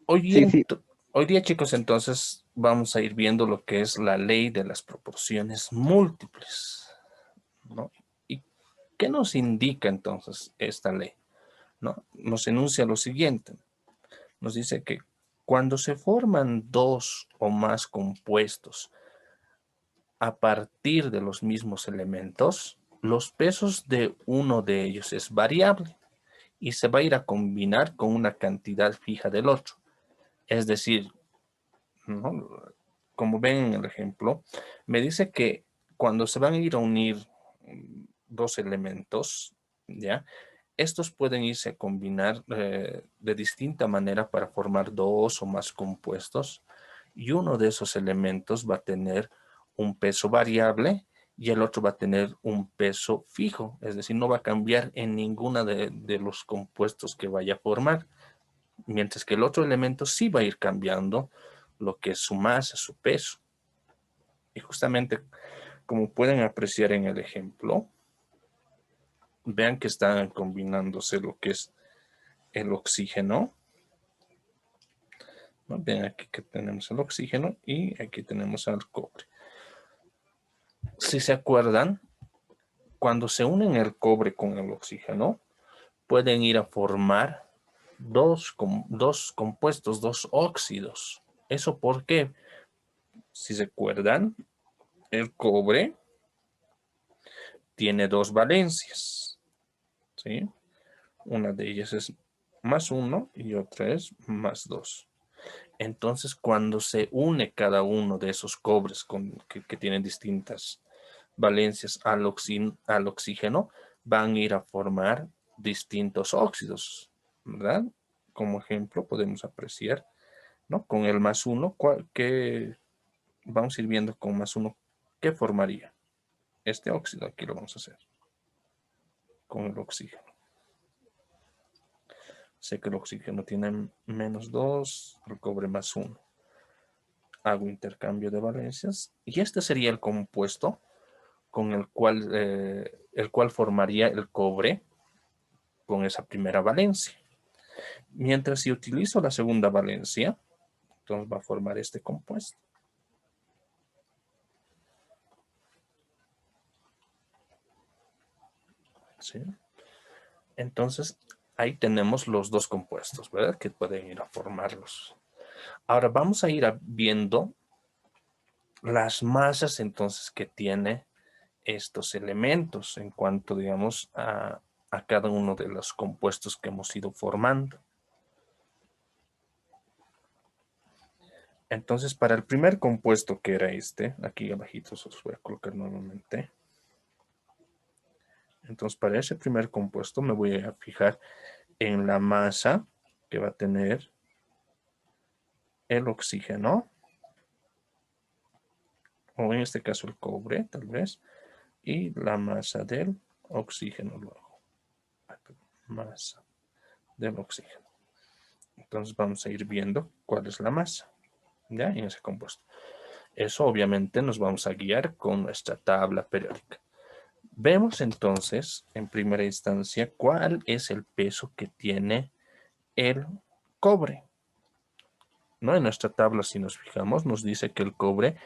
Hoy día, Sí, sí, hoy día, chicos, entonces vamos a ir viendo lo que es la ley de las proporciones múltiples, ¿no? ¿Y qué nos indica entonces esta ley? ¿No? Nos enuncia lo siguiente. Nos dice que cuando se forman dos o más compuestos a partir de los mismos elementos, los pesos de uno de ellos es variable y se va a ir a combinar con una cantidad fija del otro. Es decir, ¿no? Como ven en el ejemplo, me dice que cuando se van a ir a unir dos elementos, ¿ya? Estos pueden irse a combinar de distinta manera para formar dos o más compuestos y uno de esos elementos va a tener un peso variable y el otro va a tener un peso fijo, es decir, no va a cambiar en ninguna de los compuestos que vaya a formar, mientras que el otro elemento sí va a ir cambiando lo que es su masa, su peso. Y justamente como pueden apreciar en el ejemplo, vean que están combinándose lo que es el oxígeno, ¿no? Vean aquí que tenemos el oxígeno y aquí tenemos al cobre. Si se acuerdan, cuando se unen el cobre con el oxígeno, pueden ir a formar dos compuestos, dos óxidos. ¿Eso por qué? Si se acuerdan, el cobre tiene dos valencias, ¿sí? Una de ellas es más uno y otra es más dos. Entonces, cuando se une cada uno de esos cobres que tienen distintas valencias al oxígeno, van a ir a formar distintos óxidos, ¿verdad? Como ejemplo, podemos apreciar, ¿no? Con el más uno, ¿qué vamos a ir viendo con más uno? ¿Qué formaría? Este óxido aquí lo vamos a hacer con el oxígeno. Sé que el oxígeno tiene menos 2, el cobre más uno. Hago intercambio de valencias y este sería el compuesto con el cual formaría el cobre con esa primera valencia. Mientras si utilizo la segunda valencia, entonces va a formar este compuesto. ¿Sí? Entonces, ahí tenemos los dos compuestos, ¿verdad? Que pueden ir a formarlos. Ahora vamos a ir viendo las masas entonces que tiene estos elementos en cuanto, digamos, a cada uno de los compuestos que hemos ido formando. Entonces, para el primer compuesto que era este, aquí abajito se los voy a colocar nuevamente. Entonces, para ese primer compuesto me voy a fijar en la masa que va a tener el oxígeno, o en este caso el cobre, tal vez, y la masa del oxígeno luego. Masa del oxígeno. Entonces vamos a ir viendo cuál es la masa, ¿ya? En ese compuesto. Eso obviamente nos vamos a guiar con nuestra tabla periódica. Vemos entonces, en primera instancia, cuál es el peso que tiene el cobre, ¿no? En nuestra tabla, si nos fijamos, nos dice que el cobre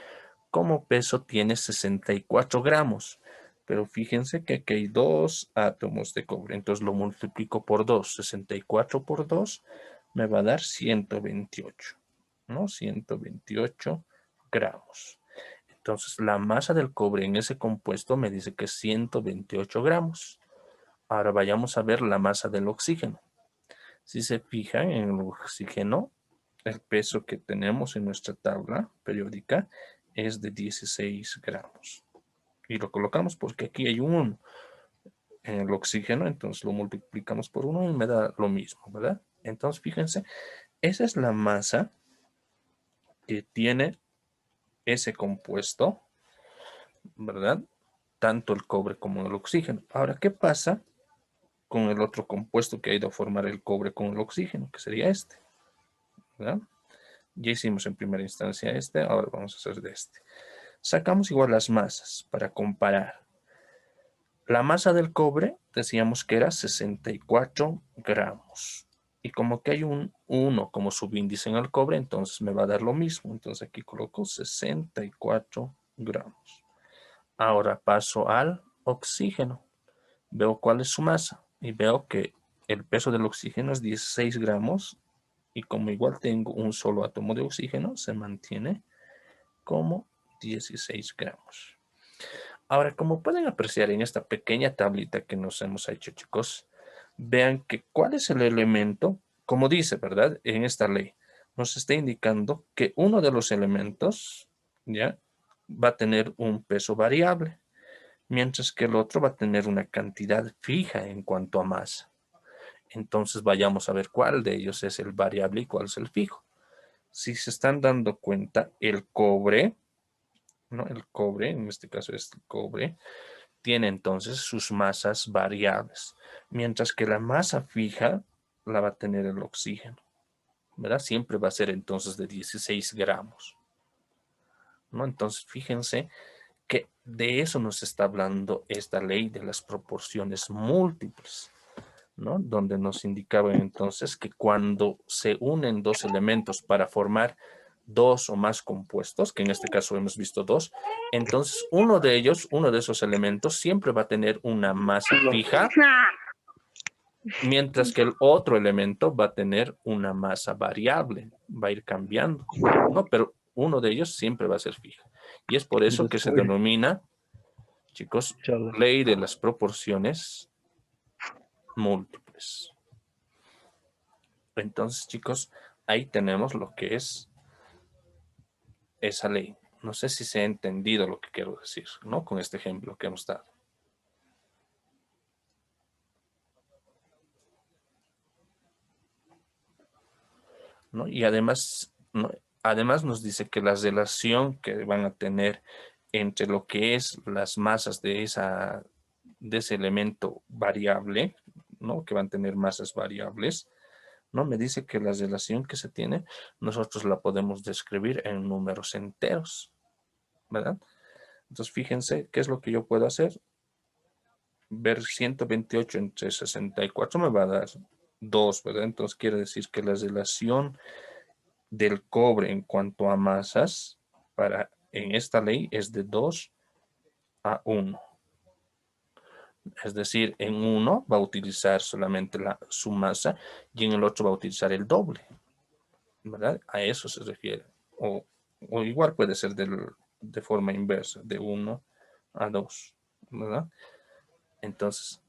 como peso tiene 64 gramos. Pero fíjense que aquí hay dos átomos de cobre. Entonces lo multiplico por 2. 64 por 2 me va a dar 128, ¿no? 128 gramos. Entonces la masa del cobre en ese compuesto me dice que es 128 gramos. Ahora vayamos a ver la masa del oxígeno. Si se fijan en el oxígeno, el peso que tenemos en nuestra tabla periódica es de 16 gramos. Y lo colocamos porque aquí hay un 1 en el oxígeno, entonces lo multiplicamos por 1 y me da lo mismo, ¿verdad? Entonces, fíjense, esa es la masa que tiene ese compuesto, ¿verdad? Tanto el cobre como el oxígeno. Ahora, ¿qué pasa con el otro compuesto que ha ido a formar el cobre con el oxígeno? Que sería este, ¿verdad? Ya hicimos en primera instancia este, ahora vamos a hacer de este. Sacamos igual las masas para comparar. La masa del cobre decíamos que era 64 gramos. Y como que hay un 1 como subíndice en el cobre, entonces me va a dar lo mismo. Entonces aquí coloco 64 gramos. Ahora paso al oxígeno. Veo cuál es su masa y veo que el peso del oxígeno es 16 gramos y como igual tengo un solo átomo de oxígeno, se mantiene como 16 gramos. Ahora, como pueden apreciar en esta pequeña tablita que nos hemos hecho, chicos, vean que cuál es el elemento, como dice, ¿verdad? En esta ley, nos está indicando que uno de los elementos, ¿ya? Va a tener un peso variable, mientras que el otro va a tener una cantidad fija en cuanto a masa. Entonces vayamos a ver cuál de ellos es el variable y cuál es el fijo. Si se están dando cuenta, el cobre, ¿no? El cobre, en este caso es el cobre, tiene entonces sus masas variables, mientras que la masa fija la va a tener el oxígeno, ¿verdad? Siempre va a ser entonces de 16 gramos, ¿no? Entonces fíjense que de eso nos está hablando esta ley de las proporciones múltiples, ¿no? Donde nos indicaba entonces que cuando se unen dos elementos para formar dos o más compuestos, que en este caso hemos visto dos, entonces uno de ellos, uno de esos elementos, siempre va a tener una masa fija, mientras que el otro elemento va a tener una masa variable, va a ir cambiando, ¿no? Pero uno de ellos siempre va a ser fija. Y es por eso que se denomina, chicos, ley de las proporciones múltiples. Entonces, chicos, ahí tenemos lo que es esa ley. No sé si se ha entendido lo que quiero decir, ¿no? Con este ejemplo que hemos dado. ¿No? Y además, ¿no? Además nos dice que la relación que van a tener entre lo que es las masas de ese elemento variable, ¿no? Que van a tener masas variables, ¿no? Me dice que la relación que se tiene, nosotros la podemos describir en números enteros, ¿verdad? Entonces, fíjense qué es lo que yo puedo hacer. Ver 128 entre 64 me va a dar 2, ¿verdad? Entonces, quiere decir que la relación del cobre en cuanto a masas en esta ley es de 2 a 1. Es decir, en uno va a utilizar solamente su masa y en el otro va a utilizar el doble, ¿verdad? A eso se refiere. O igual puede ser de forma inversa, de 1 a 2, ¿verdad? Entonces,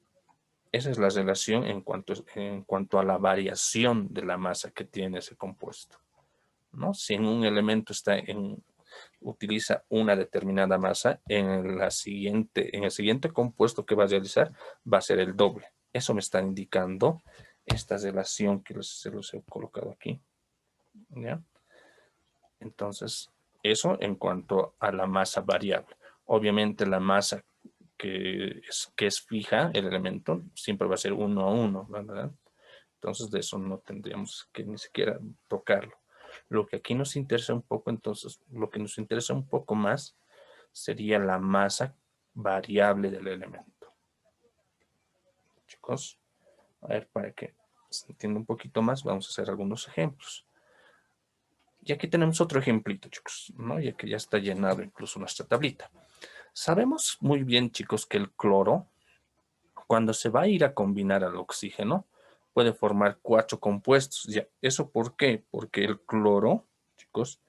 esa es la relación en cuanto a la variación de la masa que tiene ese compuesto, ¿no? Si en un elemento utiliza una determinada masa, en el siguiente compuesto que va a realizar va a ser el doble. Eso me está indicando esta relación que se los he colocado aquí, ¿ya? Entonces, eso en cuanto a la masa variable. Obviamente la masa que es fija, el elemento, siempre va a ser 1 a 1, ¿verdad? Entonces de eso no tendríamos que ni siquiera tocarlo. Lo que aquí nos interesa un poco, entonces, lo que nos interesa un poco más sería la masa variable del elemento. Chicos, a ver, para que se entienda un poquito más, vamos a hacer algunos ejemplos. Y aquí tenemos otro ejemplito, chicos, ¿no? Ya que ya está llenado incluso nuestra tablita. Sabemos muy bien, chicos, que el cloro, cuando se va a ir a combinar al oxígeno, puede formar 4 compuestos. Ya, ¿eso por qué? Porque el cloro, chicos,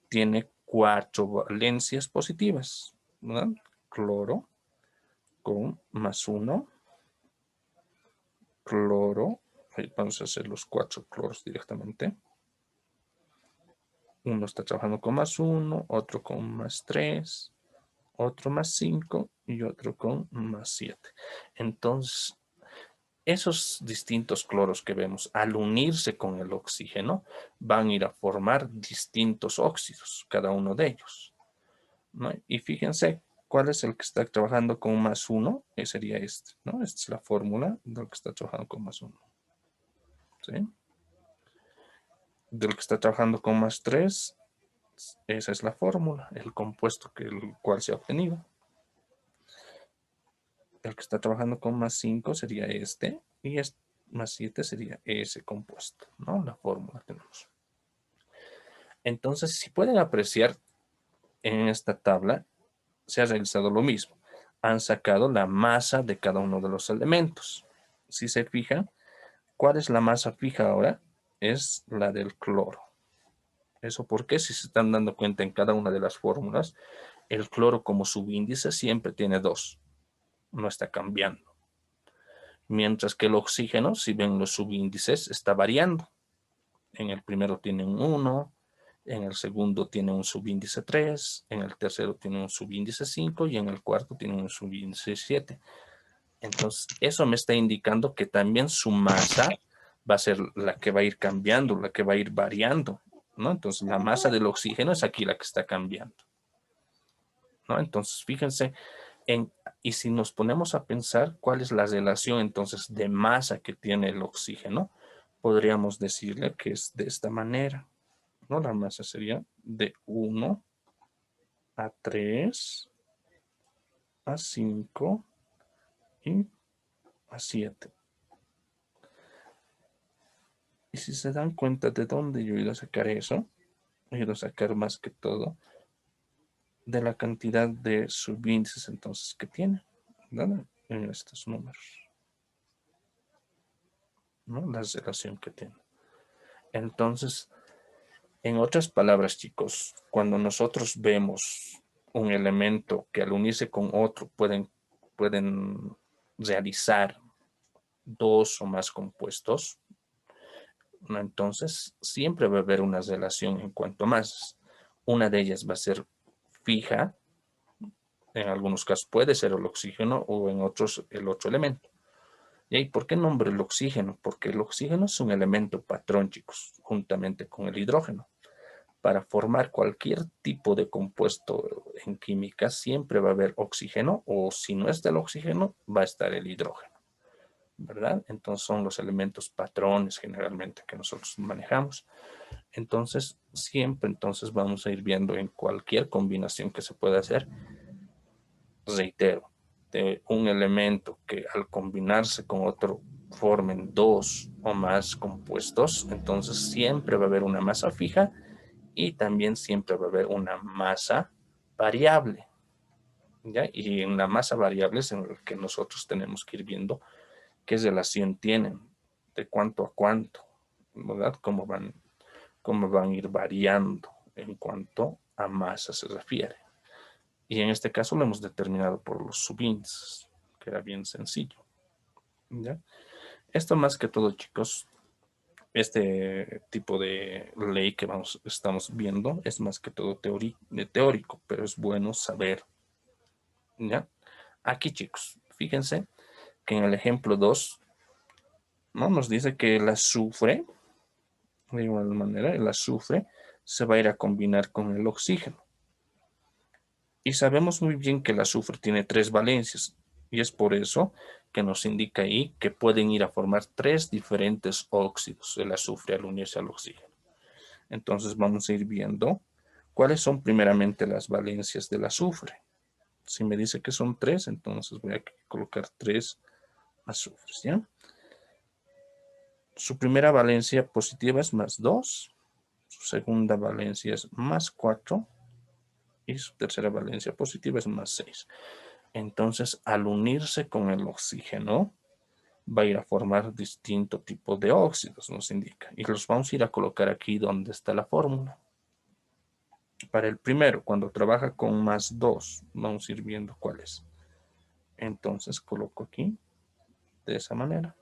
tiene 4 valencias positivas, ¿verdad? Cloro con +1, cloro, vamos a hacer los 4 cloros directamente. Uno está trabajando con +1, otro con +3, otro +5 y otro con +7. Entonces, esos distintos cloros que vemos, al unirse con el oxígeno, van a ir a formar distintos óxidos, cada uno de ellos, ¿no? Y fíjense, ¿cuál es el que está trabajando con +1? Sería este, ¿no? Esta es la fórmula del que está trabajando con +1. ¿Sí? Del que está trabajando con +3, esa es la fórmula, el compuesto el cual se ha obtenido. El que está trabajando con +5 sería este, y más 7 sería ese compuesto, ¿no? La fórmula tenemos. Entonces, si pueden apreciar en esta tabla, se ha realizado lo mismo. Han sacado la masa de cada uno de los elementos. Si se fijan, ¿cuál es la masa fija ahora? Es la del cloro. ¿Eso por qué? Si se están dando cuenta en cada una de las fórmulas, el cloro como subíndice siempre tiene 2. No está cambiando. Mientras que el oxígeno, si ven los subíndices, está variando. En el primero tiene un 1, en el segundo tiene un subíndice 3, en el tercero tiene un subíndice 5 y en el cuarto tiene un subíndice 7. Entonces, eso me está indicando que también su masa va a ser la que va a ir cambiando, la que va a ir variando, ¿no? Entonces, la masa del oxígeno es aquí la que está cambiando, ¿no? Entonces, fíjense y si nos ponemos a pensar cuál es la relación entonces de masa que tiene el oxígeno, podríamos decirle que es de esta manera, ¿no? La masa sería de 1 a 3 a 5 y a 7. Y si se dan cuenta de dónde yo he ido a sacar eso, he ido a sacar más que todo de la cantidad de subíndices entonces que tiene, ¿verdad? En estos números, ¿no? La relación que tiene. Entonces, en otras palabras, chicos, cuando nosotros vemos un elemento que al unirse con otro pueden realizar 2 o más compuestos, ¿no? Entonces siempre va a haber una relación en cuanto a masas. Una de ellas va a ser fija, en algunos casos puede ser el oxígeno o en otros el otro elemento. ¿Y por qué nombre el oxígeno? Porque el oxígeno es un elemento patrón, chicos, juntamente con el hidrógeno. Para formar cualquier tipo de compuesto en química siempre va a haber oxígeno o si no está el oxígeno va a estar el hidrógeno, ¿verdad? Entonces son los elementos patrones generalmente que nosotros manejamos. Entonces siempre entonces vamos a ir viendo en cualquier combinación que se pueda hacer, reitero, de un elemento que al combinarse con otro formen 2 o más compuestos, entonces siempre va a haber una masa fija y también siempre va a haber una masa variable, ¿ya? Y en la masa variable es en la que nosotros tenemos que ir viendo qué relación tienen, de cuánto a cuánto, ¿verdad? Cómo van a ir variando en cuanto a masa se refiere. Y en este caso lo hemos determinado por los subíndices, que era bien sencillo, ¿ya? Esto más que todo, chicos, este tipo de ley que estamos viendo es más que todo teórico, pero es bueno saber, ¿ya? Aquí, chicos, fíjense que en el ejemplo 2, ¿no? Nos dice que el azufre, de igual manera, el azufre se va a ir a combinar con el oxígeno. Y sabemos muy bien que el azufre tiene 3 valencias, y es por eso que nos indica ahí que pueden ir a formar 3 diferentes óxidos el azufre al unirse al oxígeno. Entonces vamos a ir viendo cuáles son primeramente las valencias del azufre. Si me dice que son 3, entonces voy a colocar 3 azufres, ¿ya? Su primera valencia positiva es más 2, su segunda valencia es más 4 y su tercera valencia positiva es más 6. Entonces, al unirse con el oxígeno, va a ir a formar distinto tipo de óxidos, nos indica. Y los vamos a ir a colocar aquí donde está la fórmula. Para el primero, cuando trabaja con más 2, vamos a ir viendo cuál es. Entonces, coloco aquí de esa manera,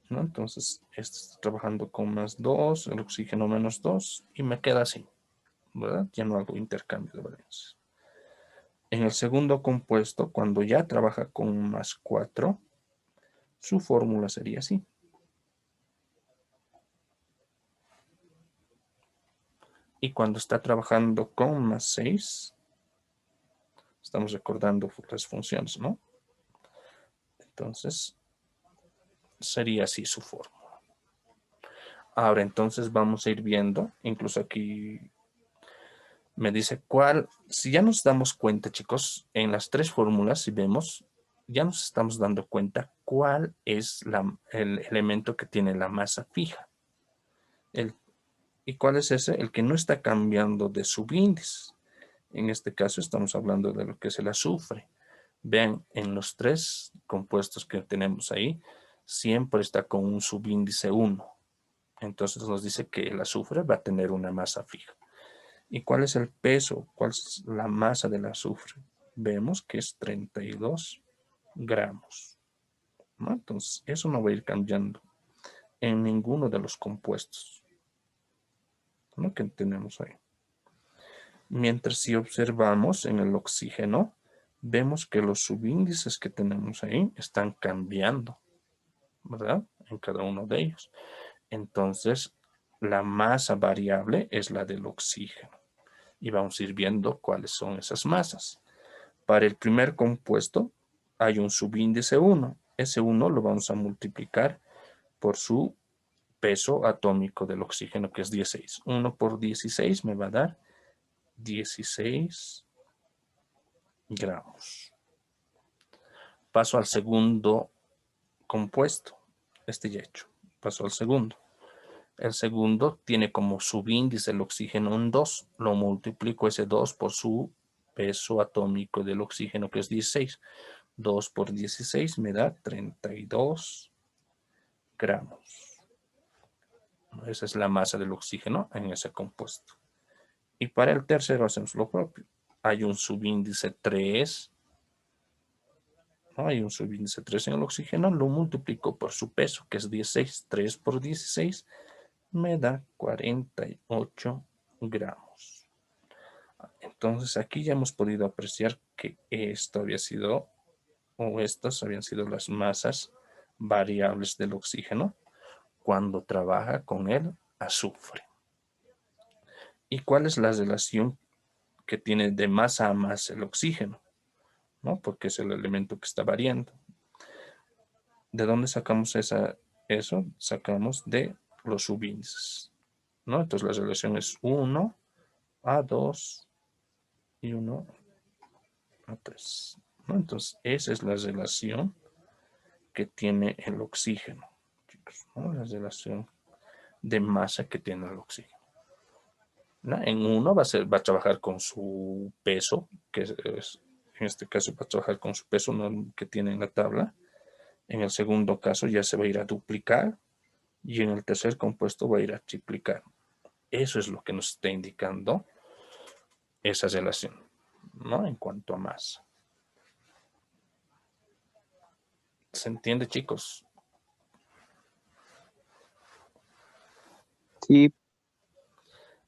¿no? Entonces, este está trabajando con más 2, el oxígeno menos 2, y me queda así, ¿verdad? Ya no hago intercambio de valencias. En el segundo compuesto, cuando ya trabaja con más 4, su fórmula sería así. Y cuando está trabajando con más 6, estamos recordando las funciones, ¿no? Entonces, sería así su fórmula. Ahora, entonces vamos a ir viendo, incluso aquí me dice cuál, si ya nos damos cuenta, chicos, en las 3 fórmulas, si vemos, ya nos estamos dando cuenta cuál es el elemento que tiene la masa fija. ¿Y cuál es ese? El que no está cambiando de subíndice. En este caso estamos hablando de lo que es el azufre. Vean, en los 3 compuestos que tenemos ahí, siempre está con un subíndice 1. Entonces nos dice que el azufre va a tener una masa fija. ¿Y cuál es el peso? ¿Cuál es la masa del azufre? Vemos que es 32 gramos, ¿no? Entonces, eso no va a ir cambiando en ninguno de los compuestos, ¿no?, que tenemos ahí. Mientras si observamos en el oxígeno, vemos que los subíndices que tenemos ahí están cambiando, ¿verdad? En cada uno de ellos. Entonces, la masa variable es la del oxígeno. Y vamos a ir viendo cuáles son esas masas. Para el primer compuesto hay un subíndice 1. Ese 1 lo vamos a multiplicar por su peso atómico del oxígeno, que es 16. 1 por 16 me va a dar 16 gramos. Paso al segundo compuesto. Este ya hecho. Paso al segundo. El segundo tiene como subíndice el oxígeno un 2. Lo multiplico ese 2 por su peso atómico del oxígeno, que es 16. 2 por 16 me da 32 gramos. Esa es la masa del oxígeno en ese compuesto. Y para el tercero hacemos lo propio. Hay un subíndice 3. Hay un subíndice 3 en el oxígeno. Lo multiplico por su peso, que es 16. 3 por 16 me da 48 gramos. Entonces aquí ya hemos podido apreciar que esto había sido, o estas habían sido las masas variables del oxígeno cuando trabaja con el azufre. ¿Y cuál es la relación que tiene de masa a masa el oxígeno? ¿No? Porque es el elemento que está variando. ¿De dónde sacamos eso? Sacamos de los subíndices, ¿no? Entonces la relación es 1 a 2 y 1 a 3, ¿no? Entonces esa es la relación que tiene el oxígeno, chicos, ¿no? La relación de masa que tiene el oxígeno, ¿no? En uno va a trabajar con su peso, que en este caso va a trabajar con su peso, ¿no?, que tiene en la tabla. En el segundo caso ya se va a ir a duplicar y en el tercer compuesto va a ir a triplicar. Eso es lo que nos está indicando esa relación, ¿no?, en cuanto a masa. ¿Se entiende, chicos? Sí.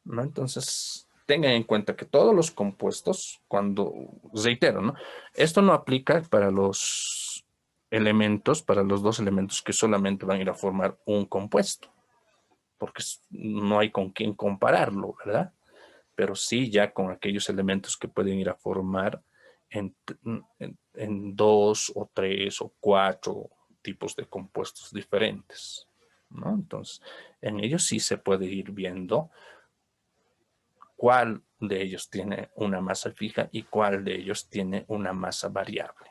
¿No? Entonces, tengan en cuenta que todos los compuestos, cuando, reitero, ¿no?, esto no aplica para los elementos, para los 2 elementos que solamente van a ir a formar un compuesto, porque no hay con quién compararlo, ¿verdad? Pero sí ya con aquellos elementos que pueden ir a formar en 2 o 3 o 4 tipos de compuestos diferentes, ¿no? Entonces, en ellos sí se puede ir viendo cuál de ellos tiene una masa fija y cuál de ellos tiene una masa variable,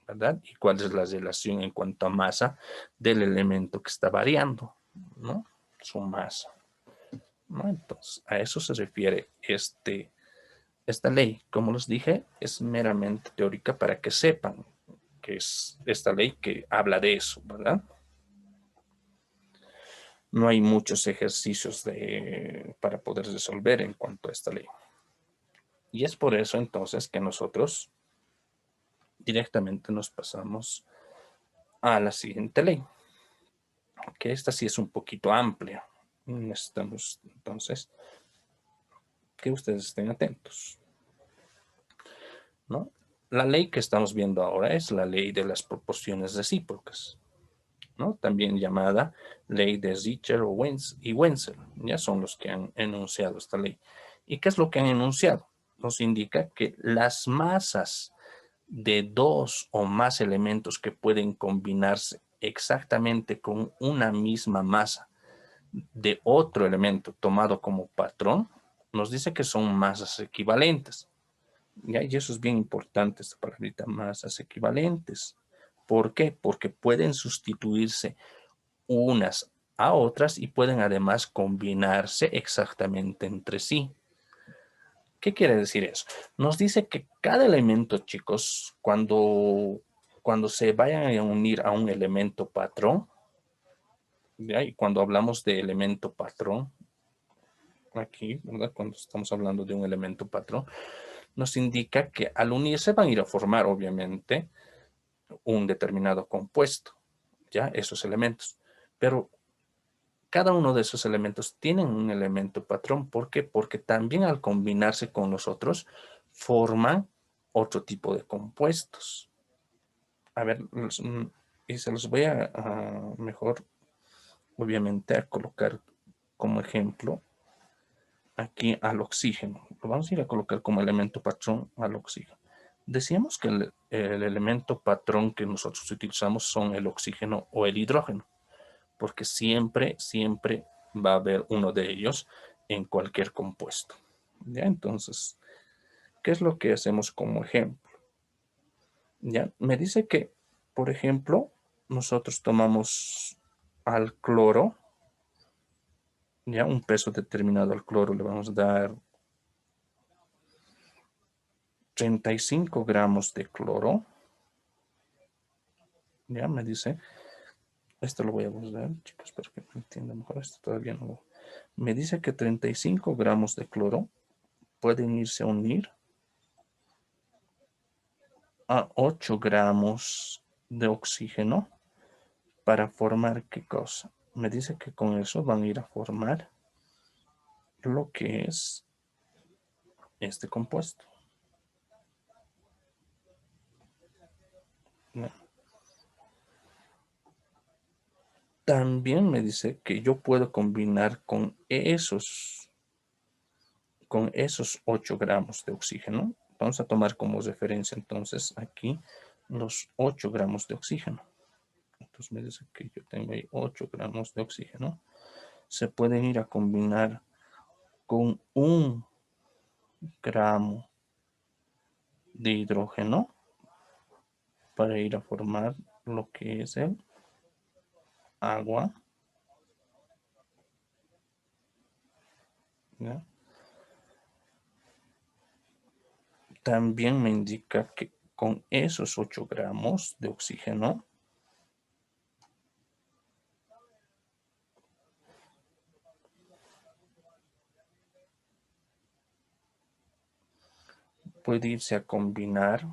¿verdad? Y cuál es la relación en cuanto a masa del elemento que está variando, ¿no?, su masa, ¿no? Entonces, a eso se refiere esta ley. Como les dije, es meramente teórica para que sepan que es esta ley que habla de eso, ¿verdad? No hay muchos ejercicios para poder resolver en cuanto a esta ley. Y es por eso entonces que nosotros directamente nos pasamos a la siguiente ley, que esta sí es un poquito amplia. Necesitamos entonces que ustedes estén atentos, ¿no? La ley que estamos viendo ahora es la ley de las proporciones recíprocas, ¿no?, también llamada ley de Richter y Wenzel. Ya son los que han enunciado esta ley. ¿Y qué es lo que han enunciado? Nos indica que las masas de 2 o más elementos que pueden combinarse exactamente con una misma masa de otro elemento tomado como patrón, nos dice que son masas equivalentes. ¿Ya? Y eso es bien importante, esta palabrita, masas equivalentes. ¿Por qué? Porque pueden sustituirse unas a otras y pueden además combinarse exactamente entre sí. ¿Qué quiere decir eso? Nos dice que cada elemento, chicos, cuando se vayan a unir a un elemento patrón, ¿ya? Y cuando hablamos de elemento patrón, aquí, ¿verdad? Cuando estamos hablando de un elemento patrón, nos indica que al unirse van a ir a formar, obviamente, un determinado compuesto, ¿ya? Esos elementos. Pero cada uno de esos elementos tienen un elemento patrón. ¿Por qué? Porque también al combinarse con los otros, forman otro tipo de compuestos. A ver, y se los voy a mejor, obviamente, a colocar como ejemplo aquí al oxígeno. Lo vamos a ir a colocar como elemento patrón al oxígeno. Decíamos que el elemento patrón que nosotros utilizamos son el oxígeno o el hidrógeno, porque siempre va a haber uno de ellos en cualquier compuesto. ¿Ya? Entonces, ¿qué es lo que hacemos como ejemplo? ¿Ya? Me dice que, por ejemplo, nosotros tomamos al cloro, ya un peso determinado al cloro le vamos a dar 35 gramos de cloro. Ya me dice, esto lo voy a buscar, chicos, para que me entiendan mejor. Esto todavía no. Me dice que 35 gramos de cloro pueden irse a unir a 8 gramos de oxígeno para formar ¿qué cosa? Me dice que con eso van a ir a formar lo que es este compuesto. ¿No? También me dice que yo puedo combinar con esos 8 gramos de oxígeno. Vamos a tomar como referencia entonces aquí los 8 gramos de oxígeno. Entonces me dice que yo tengo ahí 8 gramos de oxígeno. Se pueden ir a combinar con 1 gramo de hidrógeno para ir a formar lo que es el agua. ¿Ya? También me indica que con esos 8 gramos de oxígeno puede irse a combinar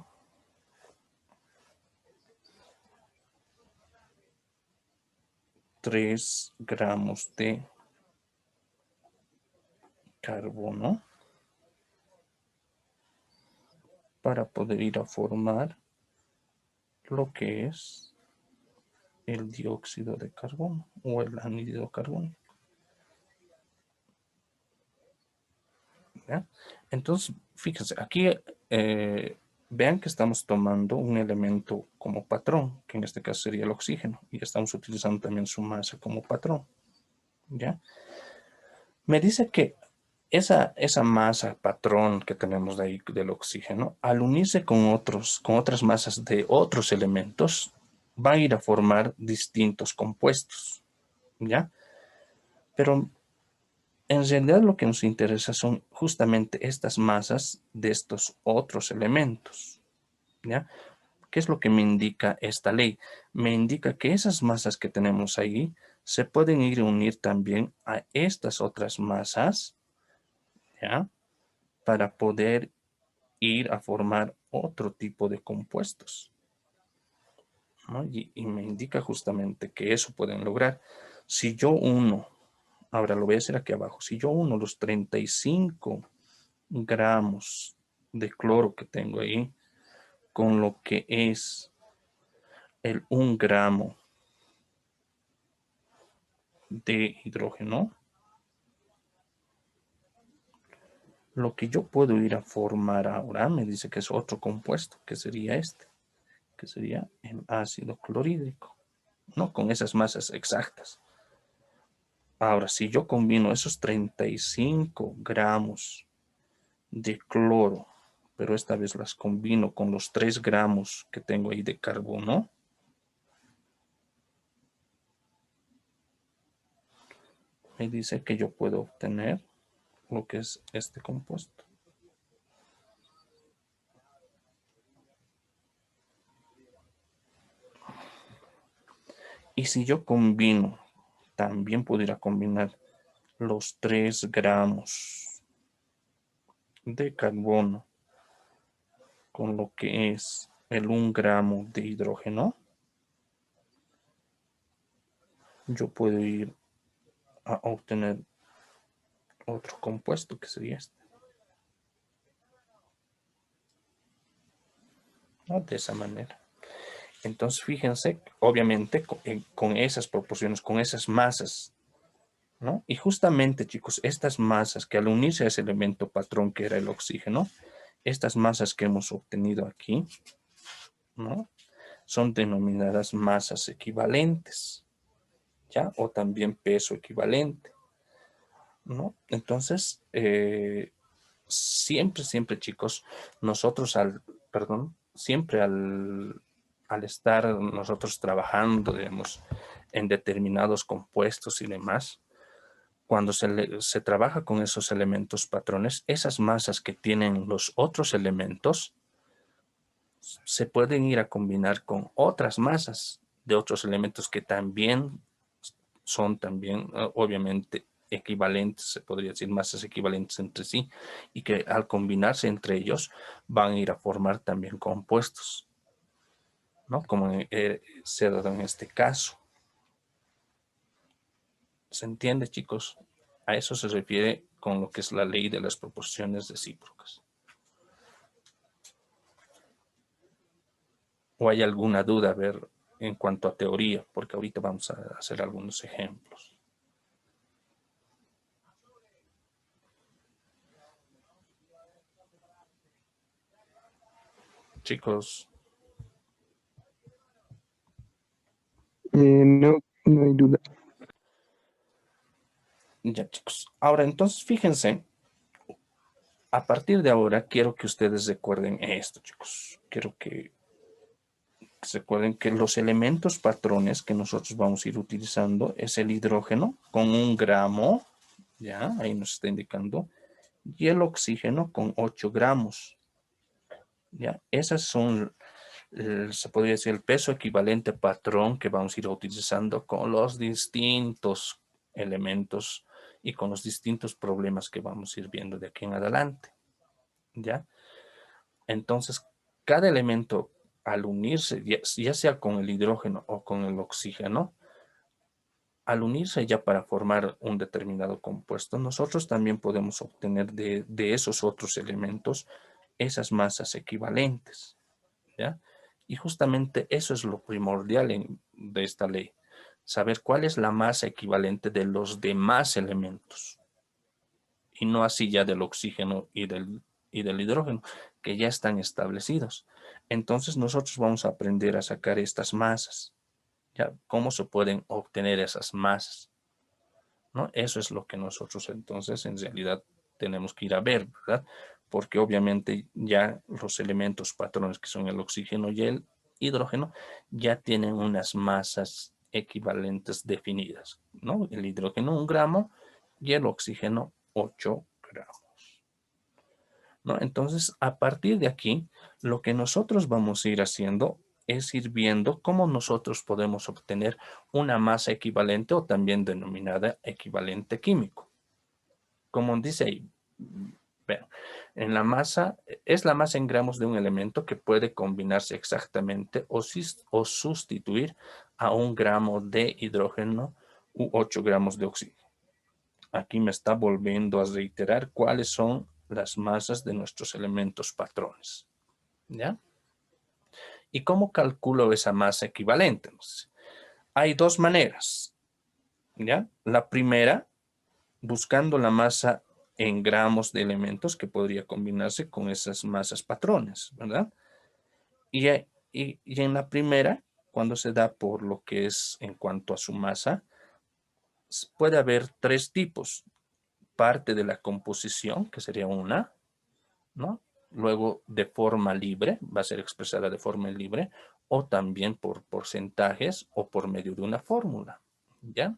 tres gramos de carbono para poder ir a formar lo que es el dióxido de carbono o el anhídrido carbónico. ¿Ya? Entonces, fíjense, aquí vean que estamos tomando un elemento como patrón, que en este caso sería el oxígeno, y estamos utilizando también su masa como patrón. ¿Ya? Me dice que esa masa patrón que tenemos de ahí del oxígeno, al unirse con otras masas de otros elementos, va a ir a formar distintos compuestos. ¿Ya? Pero en realidad lo que nos interesa son justamente estas masas de estos otros elementos. ¿Ya? ¿Qué es lo que me indica esta ley? Me indica que esas masas que tenemos ahí se pueden ir a unir también a estas otras masas, ¿ya? Para poder ir a formar otro tipo de compuestos, ¿no? Y me indica justamente que eso pueden lograr. Si yo uno, ahora lo voy a hacer aquí abajo, si yo uno los 35 gramos de cloro que tengo ahí con lo que es el 1 gramo de hidrógeno, lo que yo puedo ir a formar ahora me dice que es otro compuesto, que sería este, que sería el ácido clorhídrico, ¿no? Con esas masas exactas. Ahora, si yo combino esos 35 gramos de cloro, pero esta vez las combino con los 3 gramos que tengo ahí de carbono, me dice que yo puedo obtener lo que es este compuesto. Y si yo combino, también pudiera combinar los 3 gramos de carbono con lo que es el 1 gramo de hidrógeno, yo puedo ir a obtener otro compuesto que sería este. ¿No? De esa manera. Entonces, fíjense, obviamente, con esas proporciones, con esas masas, ¿no? Y justamente, chicos, estas masas que al unirse a ese elemento patrón que era el oxígeno, estas masas que hemos obtenido aquí, ¿no? Son denominadas masas equivalentes, ¿ya? O también peso equivalente, ¿no? Entonces, siempre, chicos, nosotros siempre al estar nosotros trabajando, digamos, en determinados compuestos y demás, cuando se trabaja con esos elementos patrones, esas masas que tienen los otros elementos se pueden ir a combinar con otras masas de otros elementos que también son obviamente equivalentes, se podría decir masas equivalentes entre sí, y que al combinarse entre ellos van a ir a formar también compuestos, ¿no? Como se ha dado en este caso. ¿Se entiende, chicos? A eso se refiere con lo que es la ley de las proporciones recíprocas. ¿O hay alguna duda, a ver, en cuanto a teoría? Porque ahorita vamos a hacer algunos ejemplos. Chicos. No, no hay duda. Ya, chicos. Ahora, entonces, fíjense, a partir de ahora quiero que ustedes recuerden esto, chicos. Quiero que recuerden que los elementos patrones que nosotros vamos a ir utilizando es el hidrógeno con 1 gramo, ya, ahí nos está indicando, y el oxígeno con 8 gramos, ya. Esas son, se podría decir, el peso equivalente patrón que vamos a ir utilizando con los distintos elementos y con los distintos problemas que vamos a ir viendo de aquí en adelante, ¿ya? Entonces, cada elemento al unirse, ya sea con el hidrógeno o con el oxígeno, al unirse ya para formar un determinado compuesto, nosotros también podemos obtener de esos otros elementos esas masas equivalentes, ¿ya? Y justamente eso es lo primordial de esta ley, saber cuál es la masa equivalente de los demás elementos, y no así ya del oxígeno y del hidrógeno, que ya están establecidos. Entonces nosotros vamos a aprender a sacar estas masas, ¿ya? ¿Cómo se pueden obtener esas masas? ¿No? Eso es lo que nosotros entonces en realidad tenemos que ir a ver, ¿verdad? Porque obviamente ya los elementos patrones que son el oxígeno y el hidrógeno ya tienen unas masas equivalentes definidas, ¿no? El hidrógeno 1 gramo y el oxígeno 8 gramos, ¿no? Entonces, a partir de aquí, lo que nosotros vamos a ir haciendo es ir viendo cómo nosotros podemos obtener una masa equivalente o también denominada equivalente químico. Como dice ahí, bueno, en la masa, es la masa en gramos de un elemento que puede combinarse exactamente o sustituir a 1 gramo de hidrógeno u 8 gramos de oxígeno. Aquí me está volviendo a reiterar cuáles son las masas de nuestros elementos patrones, ¿ya? ¿Y cómo calculo esa masa equivalente? Hay 2 maneras, ¿ya? La primera, buscando la masa en gramos de elementos que podría combinarse con esas masas patrones, ¿verdad? Y en la primera, cuando se da por lo que es en cuanto a su masa, puede haber 3 tipos. Parte de la composición, que sería una, ¿no? Luego de forma libre, va a ser expresada de forma libre, o también por porcentajes o por medio de una fórmula, ¿ya?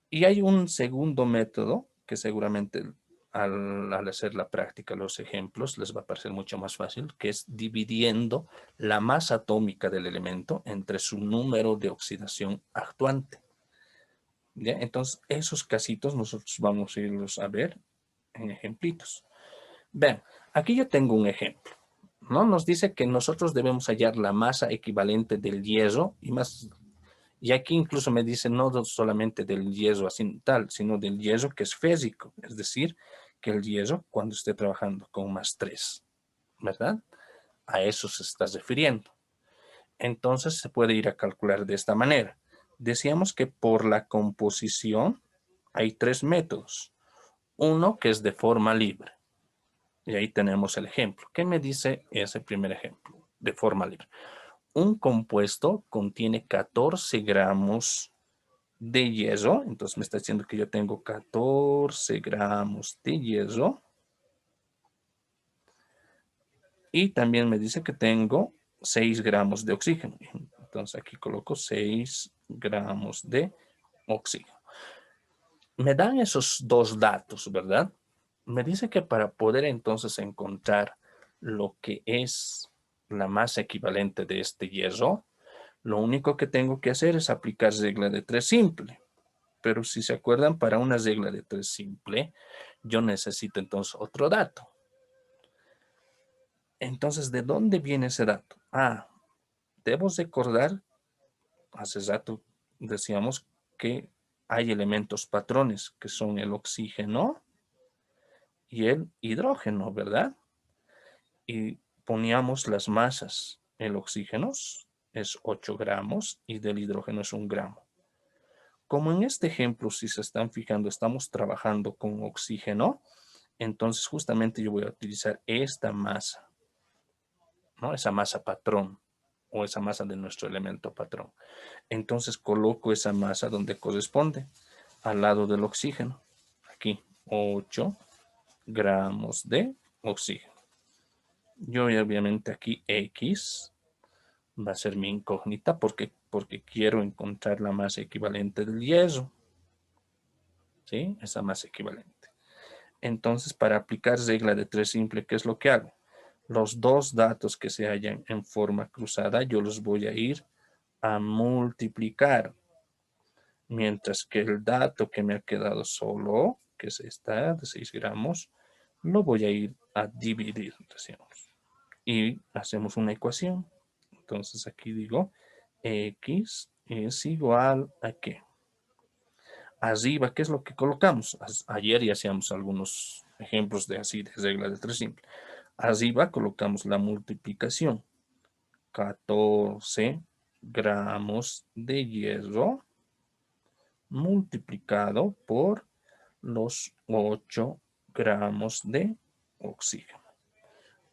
Y hay un segundo método que seguramente al hacer la práctica, los ejemplos, les va a parecer mucho más fácil, que es dividiendo la masa atómica del elemento entre su número de oxidación actuante. ¿Ya? Entonces, esos casitos nosotros vamos a irlos a ver en ejemplitos. Vean, aquí yo tengo un ejemplo, ¿no? Nos dice que nosotros debemos hallar la masa equivalente del hierro y aquí incluso me dice no solamente del hierro así tal, sino del hierro que es físico, es decir, que el hierro cuando esté trabajando con +3, ¿verdad? A eso se está refiriendo. Entonces se puede ir a calcular de esta manera. Decíamos que por la composición hay 3 métodos. Uno que es de forma libre. Y ahí tenemos el ejemplo. ¿Qué me dice ese primer ejemplo? De forma libre. Un compuesto contiene 14 gramos de hierro. Entonces me está diciendo que yo tengo 14 gramos de hierro. Y también me dice que tengo 6 gramos de oxígeno. Entonces aquí coloco 6 gramos de oxígeno. Me dan esos dos datos, ¿verdad? Me dice que para poder entonces encontrar lo que es la masa equivalente de este hierro, lo único que tengo que hacer es aplicar regla de 3 simple. Pero si se acuerdan, para una regla de 3 simple, yo necesito entonces otro dato. Entonces, ¿de dónde viene ese dato? Debo recordar, hace rato decíamos que hay elementos patrones, que son el oxígeno y el hidrógeno, ¿verdad? Y poníamos las masas. El oxígeno es 8 gramos y del hidrógeno es 1 gramo. Como en este ejemplo, si se están fijando, estamos trabajando con oxígeno, entonces justamente yo voy a utilizar esta masa, ¿no? Esa masa patrón o esa masa de nuestro elemento patrón. Entonces coloco esa masa donde corresponde, al lado del oxígeno. Aquí, 8 gramos de oxígeno. Yo obviamente aquí X va a ser mi incógnita porque quiero encontrar la masa equivalente del hierro. ¿Sí? Esa masa equivalente. Entonces, para aplicar regla de 3 simple, ¿qué es lo que hago? Los dos datos que se hallan en forma cruzada, yo los voy a ir a multiplicar. Mientras que el dato que me ha quedado solo, que es esta de 6 gramos, lo voy a ir a dividir, decíamos. Y hacemos una ecuación. Entonces aquí digo, X es igual a ¿qué? Arriba, ¿qué es lo que colocamos? Ayer ya hacíamos algunos ejemplos de así, de regla de 3 simple. Arriba colocamos la multiplicación. 14 gramos de hierro multiplicado por los 8 gramos de oxígeno.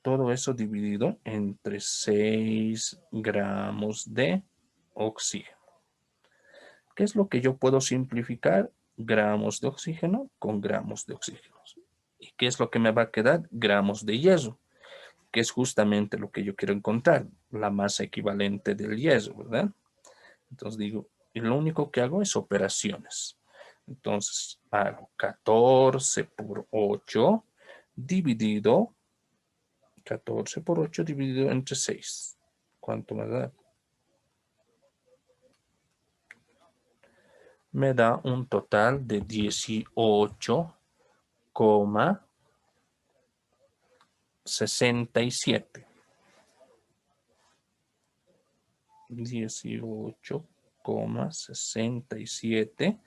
Todo eso dividido entre 6 gramos de oxígeno. ¿Qué es lo que yo puedo simplificar? Gramos de oxígeno con gramos de oxígeno. ¿Y qué es lo que me va a quedar? Gramos de hierro, que es justamente lo que yo quiero encontrar, la masa equivalente del hierro, ¿verdad? Entonces digo, y lo único que hago es operaciones. Entonces hago 14 por 8 dividido, 14 por 8 dividido entre 6. ¿Cuánto me da? Me da un total de 18,67. 18,67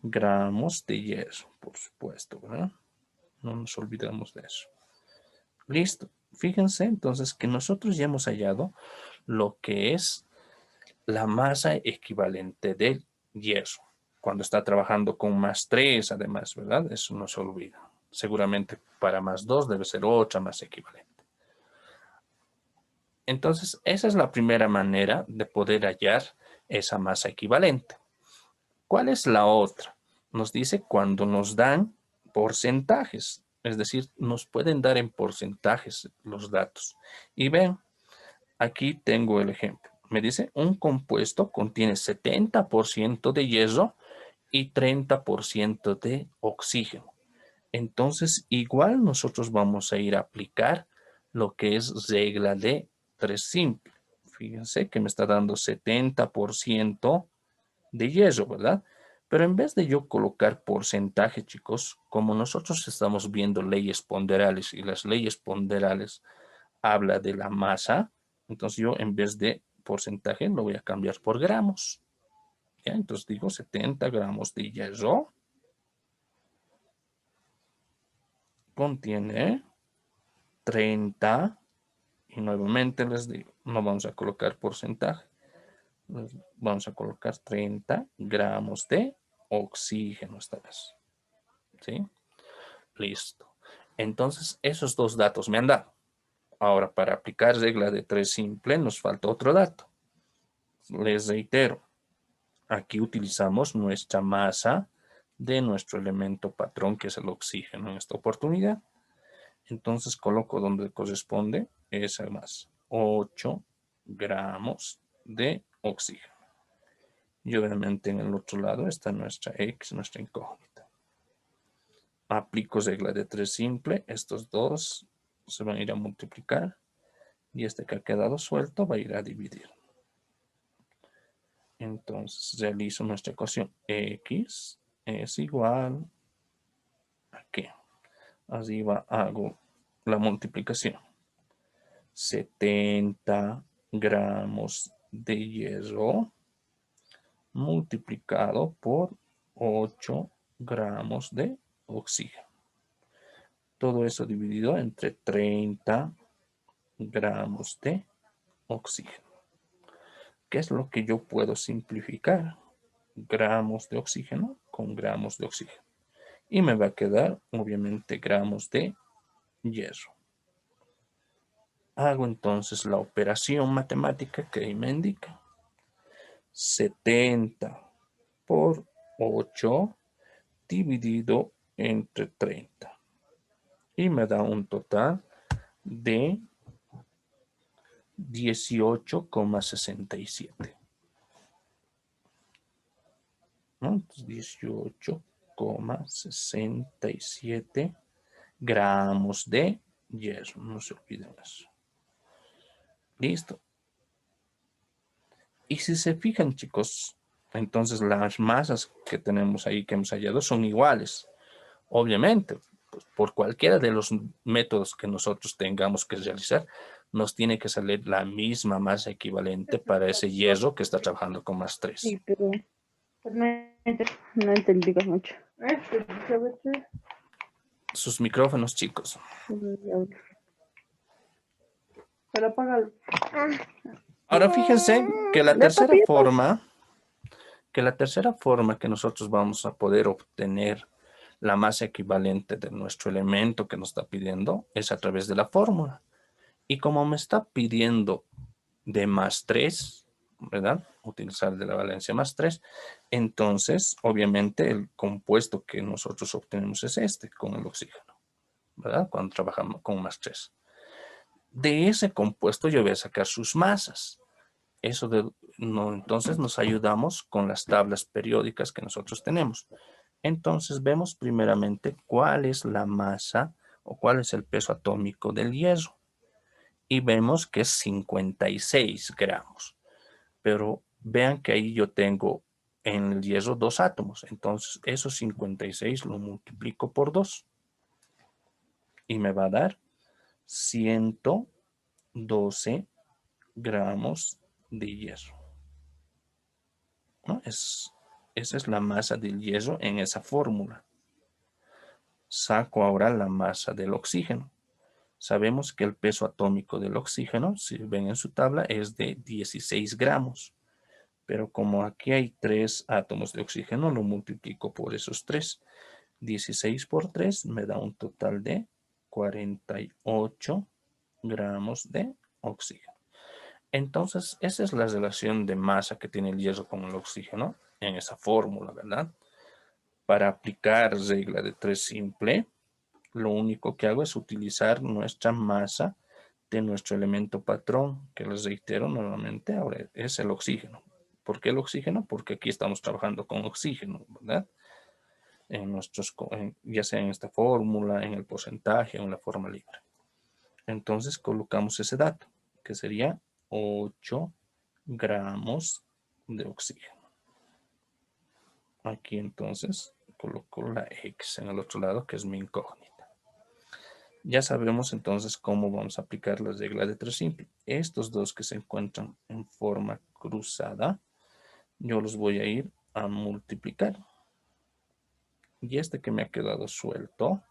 gramos de hierro, por supuesto, ¿verdad? No nos olvidamos de eso. Listo. Fíjense entonces que nosotros ya hemos hallado lo que es la masa equivalente del hierro. Cuando está trabajando con +3, además, ¿verdad? Eso no se olvida. Seguramente para +2 debe ser otra masa equivalente. Entonces, esa es la primera manera de poder hallar esa masa equivalente. ¿Cuál es la otra? Nos dice cuando nos dan porcentajes, es decir, nos pueden dar en porcentajes los datos. Y ven, aquí tengo el ejemplo. Me dice, un compuesto contiene 70% de hierro y 30% de oxígeno. Entonces, igual nosotros vamos a ir a aplicar lo que es regla de 3 simple. Fíjense que me está dando 70% de hierro, ¿verdad? Pero en vez de yo colocar porcentaje, chicos, como nosotros estamos viendo leyes ponderales y las leyes ponderales habla de la masa, entonces yo en vez de porcentaje lo voy a cambiar por gramos. ¿Ya? Entonces digo 70 gramos de hierro contiene 30, y nuevamente les digo, no vamos a colocar porcentaje, vamos a colocar 30 gramos de oxígeno esta vez. ¿Sí? Listo. Entonces, esos dos datos me han dado. Ahora, para aplicar regla de 3 simple, nos falta otro dato. Les reitero, aquí utilizamos nuestra masa de nuestro elemento patrón, que es el oxígeno en esta oportunidad. Entonces, coloco donde corresponde esa masa. 8 gramos de oxígeno. Y obviamente en el otro lado está nuestra X, nuestra incógnita. Aplico regla de 3 simple. Estos dos se van a ir a multiplicar. Y este que ha quedado suelto va a ir a dividir. Entonces realizo nuestra ecuación. X es igual a ¿qué? Arriba hago la multiplicación. 70 gramos de hierro multiplicado por 8 gramos de oxígeno. Todo eso dividido entre 30 gramos de oxígeno. ¿Qué es lo que yo puedo simplificar? Gramos de oxígeno con gramos de oxígeno. Y me va a quedar, obviamente, gramos de hierro. Hago entonces la operación matemática que ahí me indica. 70 por 8 dividido entre 30. Y me da un total de 18,67. ¿No? 18,67 gramos de hierro. No se olviden eso. Listo. Y si se fijan, chicos, entonces las masas que tenemos ahí, que hemos hallado, son iguales. Obviamente, pues por cualquiera de los métodos que nosotros tengamos que realizar, nos tiene que salir la misma masa equivalente para ese hierro que está trabajando con más 3. Sí, pero no entendí mucho. Sus micrófonos, chicos. Pero apágalo. Ahora fíjense que la ¿De tercera papito? forma que nosotros vamos a poder obtener la masa equivalente de nuestro elemento que nos está pidiendo es a través de la fórmula. Y como me está pidiendo de más 3, ¿verdad? Utilizar de la valencia más 3, entonces obviamente el compuesto que nosotros obtenemos es este, con el oxígeno, ¿verdad? Cuando trabajamos con más 3. De ese compuesto yo voy a sacar sus masas. Entonces nos ayudamos con las tablas periódicas que nosotros tenemos. Entonces vemos primeramente cuál es la masa o cuál es el peso atómico del hierro. Y vemos que es 56 gramos. Pero vean que ahí yo tengo en el hierro 2 átomos. Entonces esos 56 lo multiplico por 2. Y me va a dar 112 gramos de hierro. ¿No? Esa es la masa del hierro en esa fórmula. Saco ahora la masa del oxígeno. Sabemos que el peso atómico del oxígeno, si ven en su tabla, es de 16 gramos. Pero como aquí hay 3 átomos de oxígeno, lo multiplico por esos 3. 16 por 3 me da un total de 48 gramos de oxígeno. Entonces, esa es la relación de masa que tiene el hierro con el oxígeno en esa fórmula, ¿verdad? Para aplicar regla de 3 simple, lo único que hago es utilizar nuestra masa de nuestro elemento patrón, que les reitero nuevamente, ahora es el oxígeno. ¿Por qué el oxígeno? Porque aquí estamos trabajando con oxígeno, ¿verdad? Ya sea en esta fórmula, en el porcentaje o en la forma libre. Entonces colocamos ese dato, que sería 8 gramos de oxígeno. Aquí entonces coloco la X en el otro lado, que es mi incógnita. Ya sabemos entonces cómo vamos a aplicar la regla de 3 simple. Estos dos que se encuentran en forma cruzada, yo los voy a ir a multiplicar. Y este que me ha quedado suelto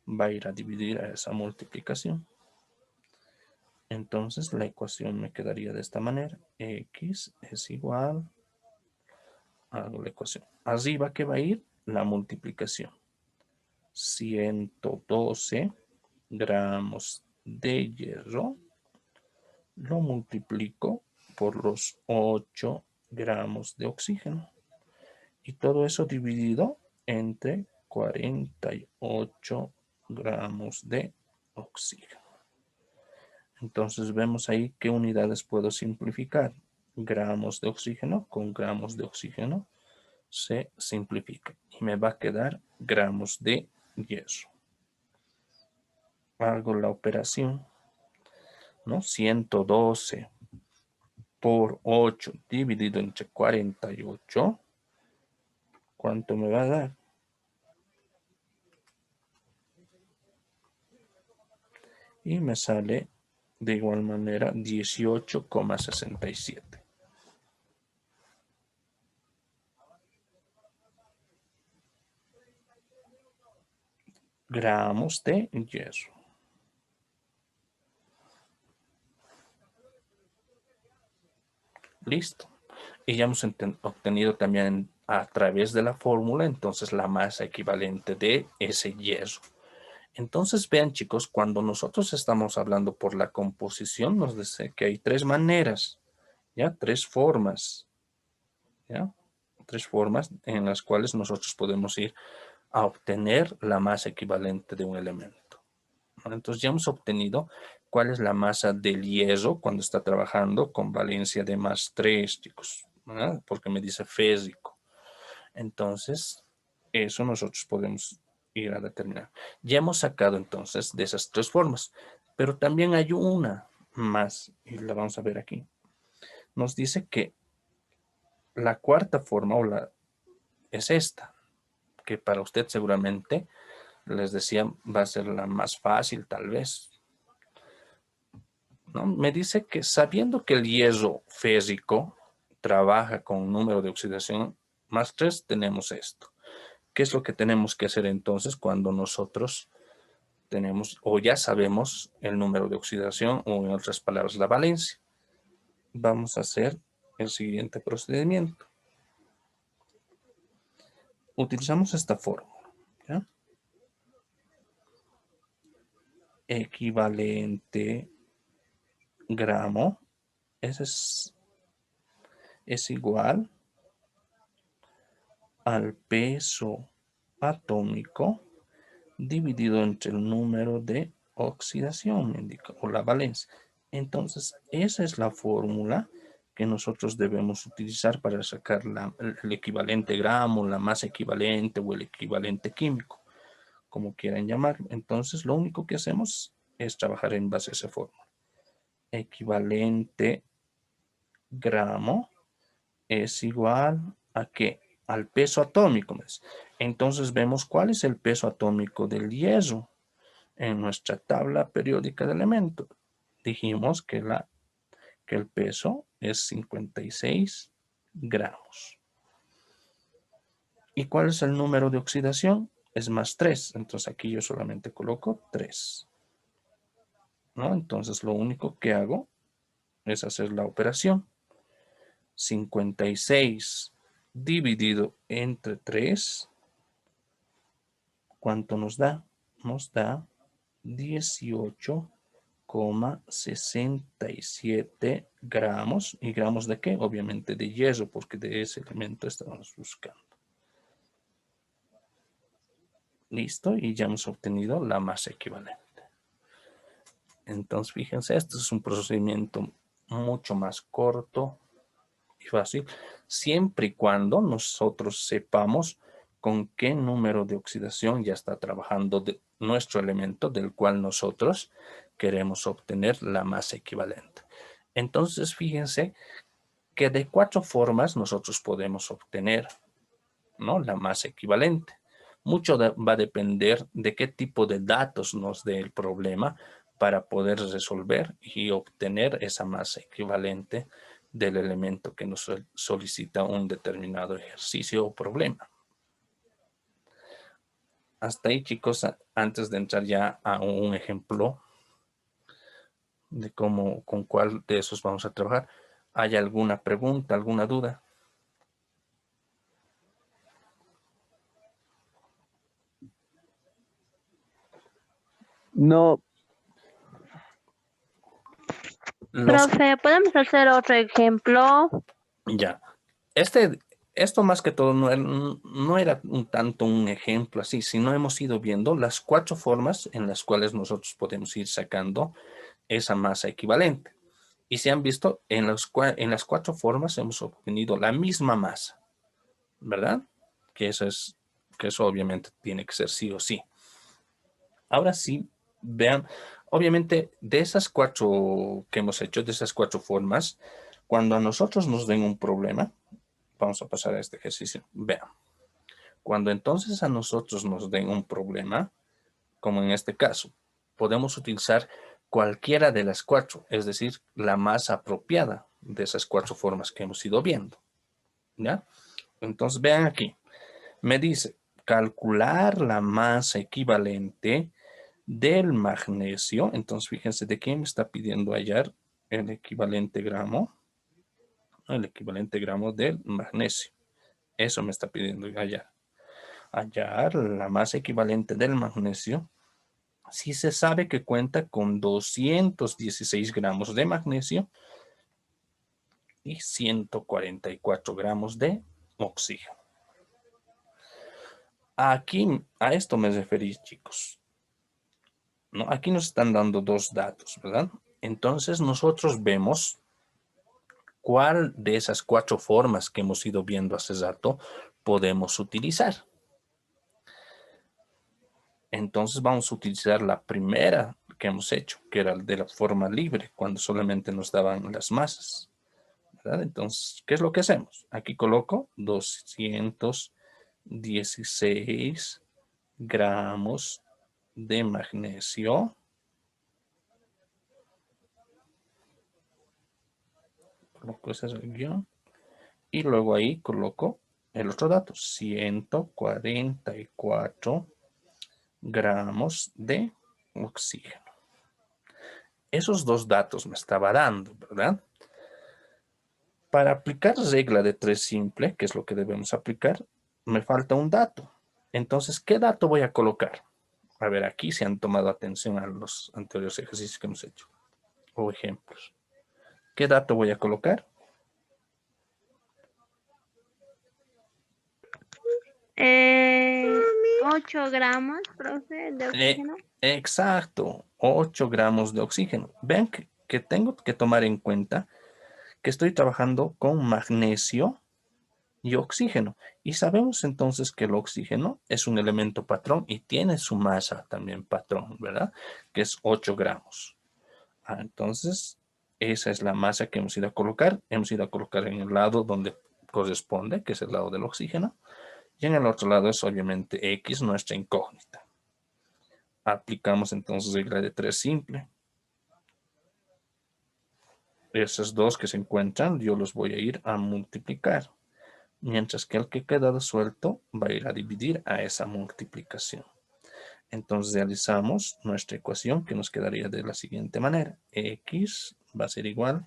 va a ir a dividir a esa multiplicación. Entonces la ecuación me quedaría de esta manera. X es igual a la ecuación. Arriba que va a ir la multiplicación. 112 gramos de hierro lo multiplico por los 8 gramos de oxígeno. Y todo eso dividido entre 48 gramos de oxígeno. Entonces vemos ahí qué unidades puedo simplificar. Gramos de oxígeno con gramos de oxígeno se simplifica. Y me va a quedar gramos de hierro. Hago la operación, ¿no? 112 por 8 dividido entre 48. ¿Cuánto me va a dar? Y me sale de igual manera 18,67 gramos de hierro. Listo. Y ya hemos obtenido también a través de la fórmula entonces la masa equivalente de ese hierro. Entonces vean chicos, cuando nosotros estamos hablando por la composición nos dice que hay tres maneras, ¿ya? Tres formas, ¿ya? Tres formas en las cuales nosotros podemos ir a obtener la masa equivalente de un elemento. Entonces ya hemos obtenido cuál es la masa del hierro cuando está trabajando con valencia de +3, chicos, ¿verdad? Porque me dice férico. Entonces, eso nosotros podemos ir a determinar. Ya hemos sacado entonces de esas tres formas, pero también hay una más, y la vamos a ver aquí. Nos dice que la cuarta forma es esta, que para usted seguramente, les decía, va a ser la más fácil tal vez, ¿no? Me dice que sabiendo que el hierro férrico trabaja con un número de oxidación +3, tenemos esto. ¿Qué es lo que tenemos que hacer entonces cuando nosotros tenemos o ya sabemos el número de oxidación o en otras palabras la valencia? Vamos a hacer el siguiente procedimiento. Utilizamos esta fórmula, ¿ya? Equivalente gramo, ese es igual al peso atómico dividido entre el número de oxidación, me indica, o la valencia. Entonces, esa es la fórmula que nosotros debemos utilizar para sacar el equivalente gramo, la masa equivalente o el equivalente químico, como quieran llamarlo. Entonces, lo único que hacemos es trabajar en base a esa fórmula. Equivalente gramo es igual a ¿qué? Al peso atómico. Entonces vemos cuál es el peso atómico del hierro en nuestra tabla periódica de elementos. Dijimos que el peso es 56 gramos. ¿Y cuál es el número de oxidación? Es +3. Entonces aquí yo solamente coloco 3. ¿No? Entonces lo único que hago es hacer la operación. 56 dividido entre 3, ¿cuánto nos da? Nos da 18,67 gramos. ¿Y gramos de qué? Obviamente de hierro, porque de ese elemento estamos buscando. Listo, y ya hemos obtenido la masa equivalente. Entonces, fíjense, este es un procedimiento mucho más corto, y fácil, siempre y cuando nosotros sepamos con qué número de oxidación ya está trabajando nuestro elemento del cual nosotros queremos obtener la masa equivalente. Entonces, fíjense que de 4 formas nosotros podemos obtener, ¿no?, la masa equivalente. Mucho va a depender de qué tipo de datos nos dé el problema para poder resolver y obtener esa masa equivalente del elemento que nos solicita un determinado ejercicio o problema. Hasta ahí, chicos, antes de entrar ya a un ejemplo de cómo, con cuál de esos vamos a trabajar, ¿hay alguna pregunta, alguna duda? No, Profe, ¿podemos hacer otro ejemplo? Ya. Esto más que todo no era un tanto un ejemplo así, sino hemos ido viendo las 4 formas en las cuales nosotros podemos ir sacando esa masa equivalente. Y se han visto, en las 4 formas hemos obtenido la misma masa, ¿verdad? Que eso obviamente tiene que ser sí o sí. Ahora sí, vean, obviamente de esas 4 que hemos hecho, de esas 4 formas, cuando a nosotros nos den un problema, vamos a pasar a este ejercicio. Vean, cuando entonces a nosotros nos den un problema, como en este caso, podemos utilizar cualquiera de las 4, es decir, la más apropiada de esas 4 formas que hemos ido viendo. ¿Ya? Entonces vean aquí, me dice calcular la masa equivalente del magnesio. Entonces fíjense de qué me está pidiendo hallar el equivalente gramo del magnesio. Eso me está pidiendo hallar la masa equivalente del magnesio. Si se sabe que cuenta con 216 gramos de magnesio y 144 gramos de oxígeno. Aquí, a esto me referí, chicos. ¿No? Aquí nos están dando 2 datos, ¿verdad? Entonces nosotros vemos cuál de esas 4 formas que hemos ido viendo hace rato podemos utilizar. Entonces vamos a utilizar la primera que hemos hecho, que era de la forma libre, cuando solamente nos daban las masas, ¿verdad? Entonces, ¿qué es lo que hacemos? Aquí coloco 216 gramos de magnesio. Coloco ese guión. Y luego ahí coloco el otro dato, 144 gramos de oxígeno. Esos 2 datos me estaba dando, ¿verdad? Para aplicar regla de 3 simple, que es lo que debemos aplicar, me falta un dato. Entonces, ¿qué dato voy a colocar? A ver, aquí se han tomado atención a los anteriores ejercicios que hemos hecho, o ejemplos. ¿Qué dato voy a colocar? 8 gramos, profe, de oxígeno. Exacto, 8 gramos de oxígeno. Ven que tengo que tomar en cuenta que estoy trabajando con magnesio y oxígeno. Y sabemos entonces que el oxígeno es un elemento patrón y tiene su masa también patrón, ¿verdad? Que es 8 gramos. Entonces, esa es la masa que hemos ido a colocar. Hemos ido a colocar en el lado donde corresponde, que es el lado del oxígeno. Y en el otro lado es obviamente X, nuestra incógnita. Aplicamos entonces regla de 3 simple. Esos 2 que se encuentran, yo los voy a ir a multiplicar. Mientras que el que queda suelto va a ir a dividir a esa multiplicación. Entonces realizamos nuestra ecuación que nos quedaría de la siguiente manera. X va a ser igual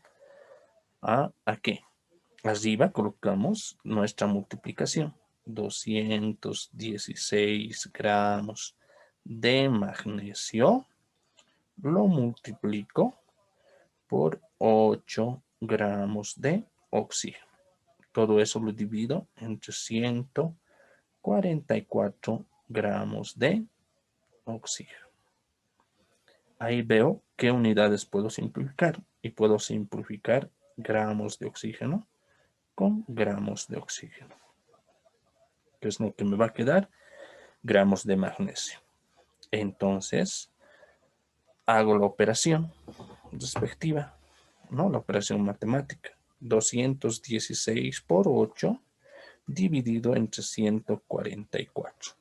¿a qué? Arriba colocamos nuestra multiplicación. 216 gramos de magnesio. Lo multiplico por 8 gramos de oxígeno. Todo eso lo divido entre 144 gramos de oxígeno. Ahí veo qué unidades puedo simplificar. Y puedo simplificar gramos de oxígeno con gramos de oxígeno. ¿Qué es lo que me va a quedar? Gramos de magnesio. Entonces, hago la operación respectiva, ¿no? La operación matemática. 216 por 8 dividido entre 144.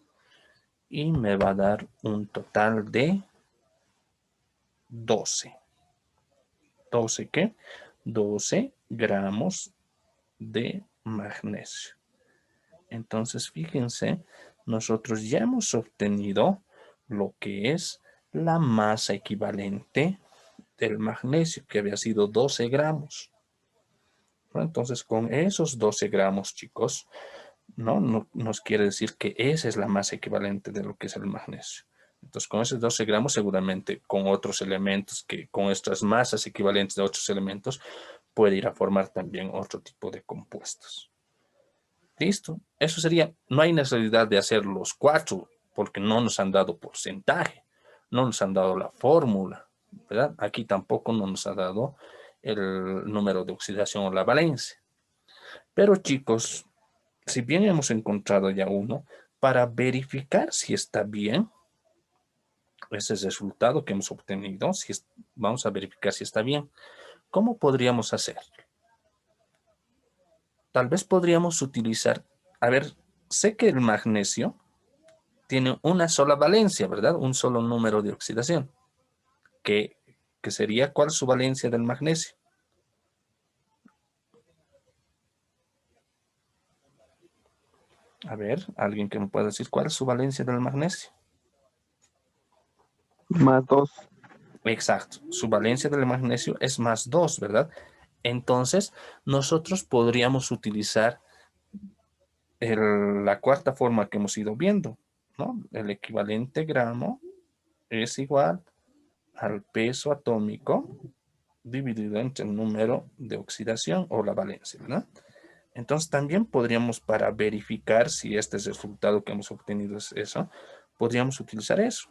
Y me va a dar un total de 12. ¿12 qué? 12 gramos de magnesio. Entonces, fíjense, nosotros ya hemos obtenido lo que es la masa equivalente del magnesio, que había sido 12 gramos. Entonces, con esos 12 gramos, chicos, no nos quiere decir que esa es la masa equivalente de lo que es el magnesio. Entonces, con esos 12 gramos, seguramente con otros elementos, con estas masas equivalentes de otros elementos, puede ir a formar también otro tipo de compuestos. Listo. Eso sería, no hay necesidad de hacer los 4, porque no nos han dado porcentaje, no nos han dado la fórmula, ¿verdad? Aquí tampoco no nos ha dado el número de oxidación o la valencia. Pero chicos, si bien hemos encontrado ya uno, para verificar si está bien, ese resultado que hemos obtenido, vamos a verificar si está bien. ¿Cómo podríamos hacer? Tal vez podríamos utilizar, a ver, sé que el magnesio tiene una sola valencia, ¿verdad? Un solo número de oxidación. ¿Qué sería? ¿Cuál es su valencia del magnesio? A ver, alguien que me pueda decir cuál es su valencia del magnesio. Más 2. Exacto, su valencia del magnesio es más 2, ¿verdad? Entonces, nosotros podríamos utilizar la cuarta forma que hemos ido viendo, ¿no? El equivalente gramo es igual al peso atómico dividido entre el número de oxidación o la valencia, ¿verdad? Entonces, también podríamos, para verificar si este resultado que hemos obtenido es eso, podríamos utilizar eso.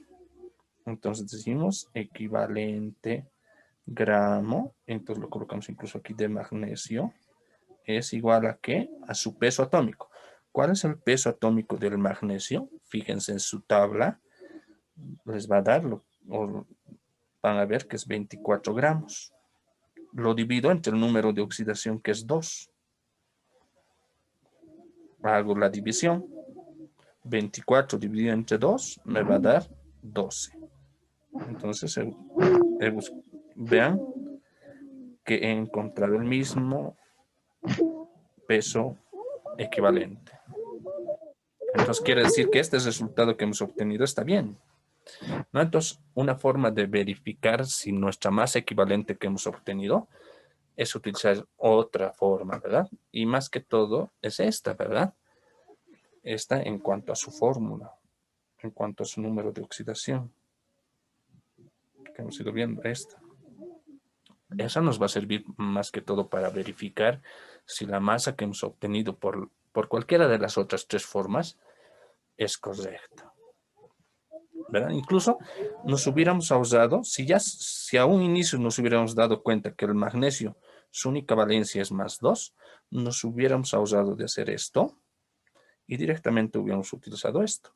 Entonces, decimos equivalente gramo, entonces lo colocamos incluso aquí de magnesio, es igual a ¿qué? A su peso atómico. ¿Cuál es el peso atómico del magnesio? Fíjense en su tabla, les va a dar, van a ver que es 24 gramos. Lo divido entre el número de oxidación, que es 2. Hago la división. 24 dividido entre 2 me va a dar 12. Entonces, vean que he encontrado el mismo peso equivalente. Entonces, quiere decir que este resultado que hemos obtenido está bien, ¿no? Entonces, una forma de verificar si nuestra masa equivalente que hemos obtenido es utilizar otra forma, ¿verdad? Y más que todo es esta, ¿verdad? Esta en cuanto a su fórmula, en cuanto a su número de oxidación, que hemos ido viendo esta. Esa nos va a servir más que todo para verificar si la masa que hemos obtenido por cualquiera de las otras 3 formas es correcta, ¿verdad? Incluso nos hubiéramos usado, si a un inicio nos hubiéramos dado cuenta que el magnesio, su única valencia es más 2, nos hubiéramos usado de hacer esto y directamente hubiéramos utilizado esto.